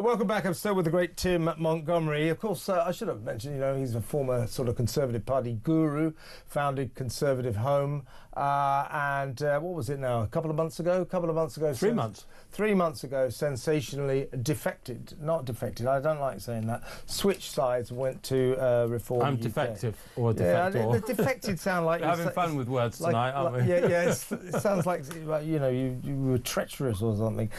Welcome back. I'm still with the great Tim Montgomery. Of course, I should have mentioned, he's a former sort of Conservative Party guru, founded Conservative Home, and what was it now? A couple of months ago? 3 months. 3 months ago, sensationally not defected, I don't like saying that, switched sides, went to Reform I'm UK. defective, or defector. The defected sound like... We're having fun with words tonight, aren't we? Yeah, it sounds like, you were treacherous or something.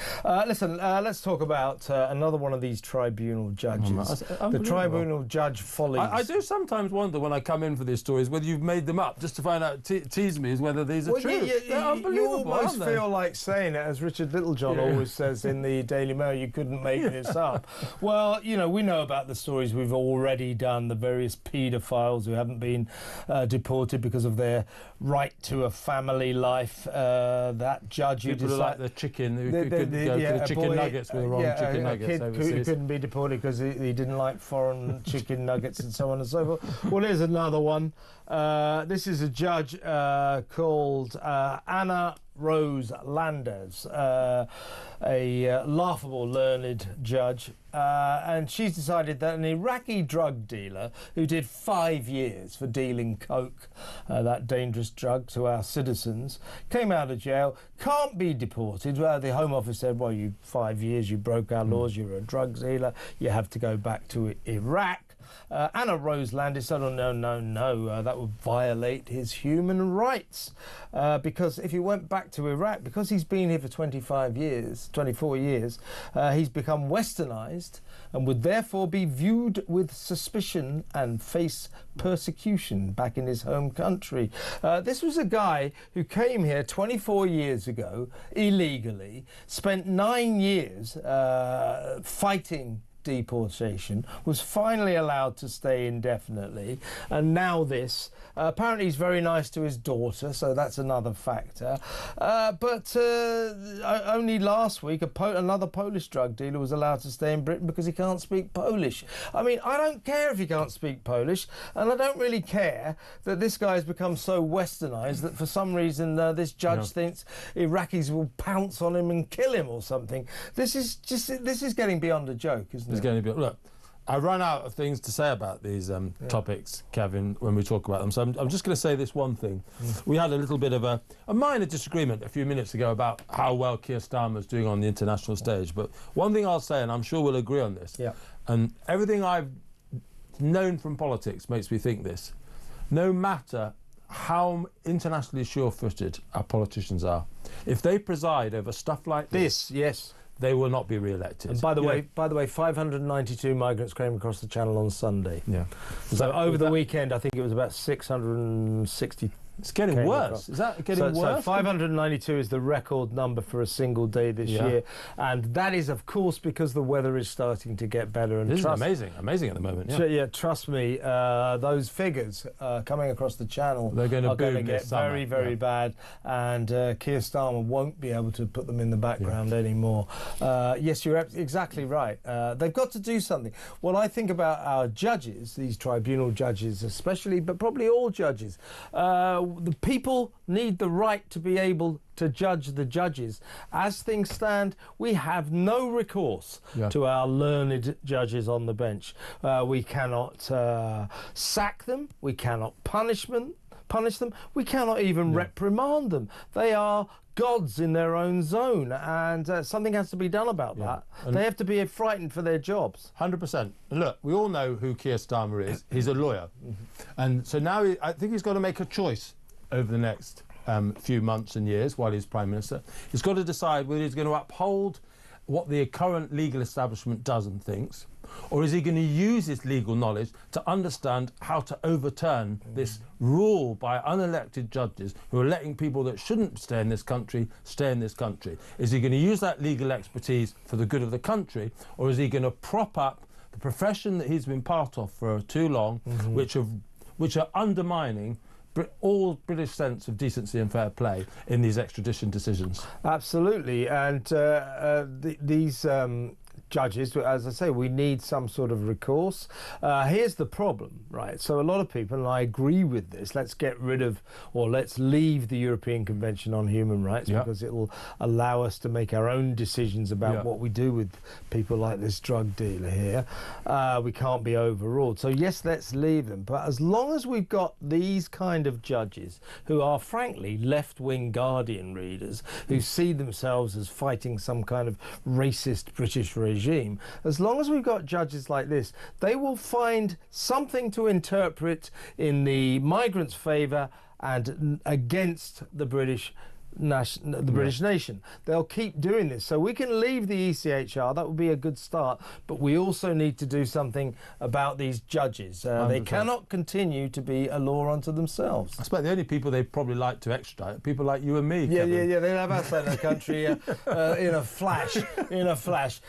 Listen, let's talk about another one of these tribunal judges. The tribunal judge follies. I do sometimes wonder when I come in for these stories whether you've made them up, just to find out, tease me, is whether these are true. They're unbelievable, you almost aren't they? feel like saying it, as Richard Littlejohn always says in the Daily Mail, you couldn't make this up. Well, we know about the stories we've already done, the various paedophiles who haven't been deported because of their right to a family life. That judge who decided... like the chicken who couldn't go to the chicken nuggets with the wrong chicken nuggets overseas. Who couldn't be deported because he didn't like foreign chicken nuggets and so on and so forth. Well, here's another one. This is a judge called Anna Rose Landers, a laughable learned judge, and she's decided that an Iraqi drug dealer who did 5 years for dealing coke, that dangerous drug to our citizens, came out of jail, can't be deported. The Home Office said, well, 5 years, you broke our laws, you're a drug dealer, you have to go back to Iraq. Anna Rose Landis said, oh, no, that would violate his human rights. Because if he went back to Iraq, because he's been here for 24 years, he's become Westernised and would therefore be viewed with suspicion and face persecution back in his home country. This was a guy who came here 24 years ago, illegally, spent 9 years fighting deportation, was finally allowed to stay indefinitely, and now this. Apparently he's very nice to his daughter, so that's another factor. But only last week another Polish drug dealer was allowed to stay in Britain because he can't speak Polish. I mean, I don't care if he can't speak Polish, and I don't really care that this guy's become so Westernised that for some reason this judge thinks Iraqis will pounce on him and kill him or something. This is getting beyond a joke, isn't it? It's going to be... Look, I run out of things to say about these topics, Kevin, when we talk about them. So I'm just going to say this one thing. We had a little bit of a minor disagreement a few minutes ago about how well Keir Starmer's doing on the international stage. But one thing I'll say, and I'm sure we'll agree on this, and everything I've known from politics makes me think this, no matter how internationally sure-footed our politicians are, if they preside over stuff like this, they will not be re-elected. And by the way, 592 migrants came across the channel on Sunday. Yeah. So over the weekend, I think it was about 660. It's getting worse. Is that getting worse? So 592 is the record number for a single day this year, and that is, of course, because the weather is starting to get better. And this is amazing at the moment. Trust me, those figures coming across the channel are going to get very, very bad, and Keir Starmer won't be able to put them in the background anymore. Yes, you're exactly right. They've got to do something. What I think about our judges, these tribunal judges especially, but probably all judges, the people need the right to be able to judge the judges. As things stand, we have no recourse to our learned judges on the bench. We cannot sack them. We cannot punish them. We cannot even reprimand them. They are gods in their own zone, and something has to be done about that. They have to be frightened for their jobs. 100%. Look, we all know who Keir Starmer is. He's a lawyer. And so now I think he's got to make a choice over the next few months and years while he's Prime Minister. He's got to decide whether he's going to uphold what the current legal establishment does and thinks, or is he going to use his legal knowledge to understand how to overturn this rule by unelected judges who are letting people that shouldn't stay in this country stay in this country? Is he going to use that legal expertise for the good of the country, or is he going to prop up the profession that he's been part of for too long, which are undermining all British sense of decency and fair play in these extradition decisions? Absolutely, and these judges. As I say, we need some sort of recourse. Here's the problem, right? So a lot of people, and I agree with this, let's get rid of, or let's leave the European Convention on Human Rights, because it will allow us to make our own decisions about what we do with people like this drug dealer here. We can't be overruled. So yes, let's leave them. But as long as we've got these kind of judges who are frankly left-wing Guardian readers, who see themselves as fighting some kind of racist British regime, as long as we've got judges like this, they will find something to interpret in the migrants' favour and against the British nation. They'll keep doing this. So we can leave the ECHR, that would be a good start, but we also need to do something about these judges. They cannot continue to be a law unto themselves. I suppose the only people they probably like to extradite are people like you and me, Kevin. Yeah, they'll have us out of the country in a flash.